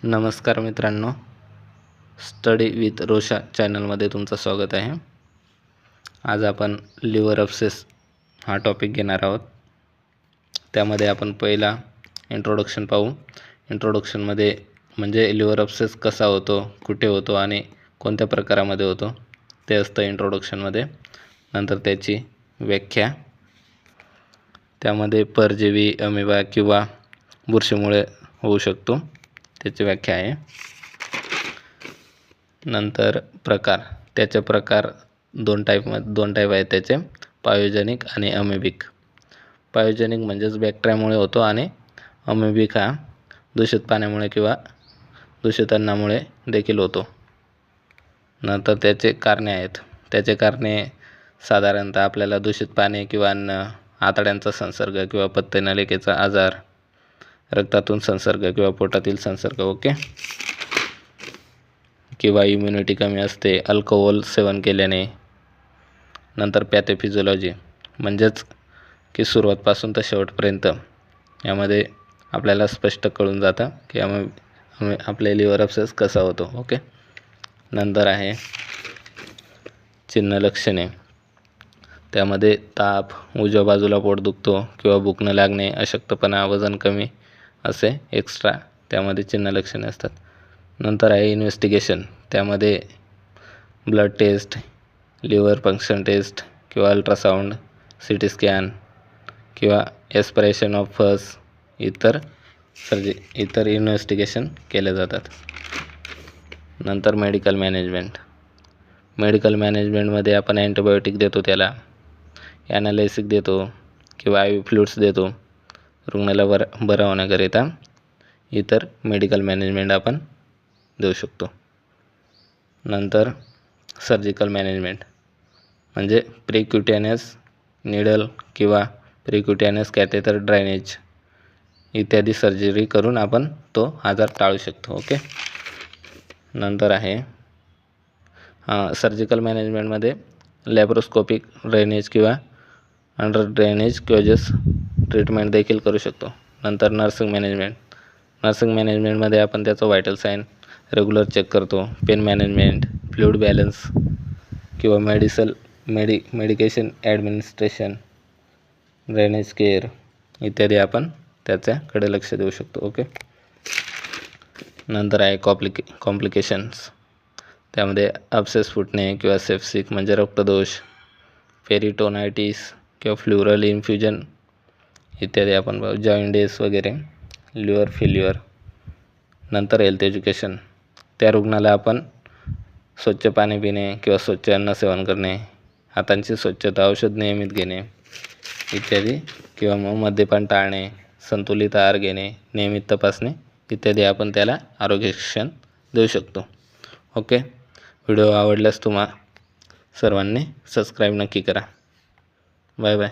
नमस्कार मित्रांनो, study with रोशा चॅनलमध्ये तुमचं स्वागत आहे. आज आपण लिव्हर अब्सेस हा टॉपिक घेणार आहोत. त्यामध्ये आपण पहिला इंट्रोडक्शन पाहू. इंट्रोडक्शनमध्ये म्हणजे लिव्हर अब्सेस कसा होतो, कुठे होतो आणि कोणत्या प्रकारामध्ये होतो ते असतं इंट्रोडक्शनमध्ये. नंतर त्याची व्याख्या, त्यामध्ये परजीवी, अमिबा किंवा बुरशीमुळे होऊ शकतो त्याची व्याख्या आहे. नंतर प्रकार, त्याचे प्रकार दोन टाईप आहेत त्याचे, पायोजेनिक आणि अमेबिक. पायोजेनिक म्हणजेच बॅक्टेरियामुळे होतो आणि अमेबिक हा दूषित पाण्यामुळे किंवा दूषित अन्नामुळे देखील होतो. नंतर त्याचे कारणे आहेत. त्याचे कारणे साधारणतः आपल्याला दूषित पाणी किंवा अन्न, आतड्यांचा संसर्ग किंवा पत्तनलिकेचा आजार, रक्तातून संसर्ग किंवा पोटातील संसर्ग किंवा इम्युनिटी कमी असते अल्कोहोल सेवन केल्याने. नंतर पॅथोफिजिओलॉजी म्हणजेच की सुरुवातपासून तर शेवटपर्यंत यामध्ये आपल्याला स्पष्ट कळून जातं की आपले लिव्हर अब्सेस कसा होतो. नंतर आहे चिन्ह लक्षणे. त्यामध्ये ताप, उजव्या बाजूला पोट दुखतो किंवा भूक न लागणे, अशक्तपणा, वजन कमी असे एक्स्ट्रा त्यामध्ये चिन्ह लक्षणे असतात. नंतर आहे इन्व्हेस्टिगेशन. त्यामध्ये blood test, liver function test किंवा अल्ट्रासाऊंड, CT स्कॅन किंवा एस्पिरेशन ऑफ पस इतर इन्व्हेस्टिगेशन केले जातात. नंतर मेडिकल मॅनेजमेंट. मेडिकल मॅनेजमेंटमध्ये आपण अँटीबायोटिक देतो, त्याला ॲनालिसिक देतो किंवा IV फ्लुइड्स देतो रुग्णाला बरं होण्याकरिता. इतर मेडिकल मॅनेजमेंट आपण देऊ शकतो. नंतर सर्जिकल मॅनेजमेंट म्हणजे प्रिक्युटेनियस निडल किंवा प्रिक्युटेनियस कॅथेटर ड्रेनेज इत्यादी सर्जरी करून आपण तो आजार टाळू शकतो. नंतर आहे सर्जिकल मॅनेजमेंटमध्ये लॅप्रोस्कोपिक ड्रेनेज किंवा अंडर ड्रेनेज क्योजेस ट्रीटमेंट देखील करू शकतो. नंतर नर्सिंग मॅनेजमेंट. नर्सिंग मॅनेजमेंटमध्ये आपण त्याचं व्हायटल साईन रेग्युलर चेक करतो. पेन मॅनेजमेंट, फ्लुइड बॅलन्स किंवा मेडिकेशन ॲडमिनिस्ट्रेशन, ड्रेनेज केअर इत्यादी आपण त्याच्याकडे लक्ष देऊ शकतो. नंतर आहे कॉम्प्लिकेशन्स. त्यामध्ये अब्सेस फुटणे किंवा सेप्सिक म्हणजे रक्तदोष, पेरिटोनायटिस किंवा फ्लुरल इन्फ्युजन इत्यादी आपण पाहू, जॉइंडिस वगैरे, लिव्हर फेल्युअर. नंतर हेल्थ एज्युकेशन. त्या रुग्णाला आपण स्वच्छ पाणी पिणे किंवा स्वच्छ अन्न सेवन करणे, हातांची स्वच्छता, औषध नियमित घेणे इत्यादी किंवा मग मद्यपान टाळणे, संतुलित आहार घेणे, नियमित तपासणे इत्यादी आपण त्याला आरोग्य शिक्षण देऊ शकतो. व्हिडिओ आवडल्यास तुम्हा सर्वांनी सबस्क्राईब नक्की करा. Bye bye.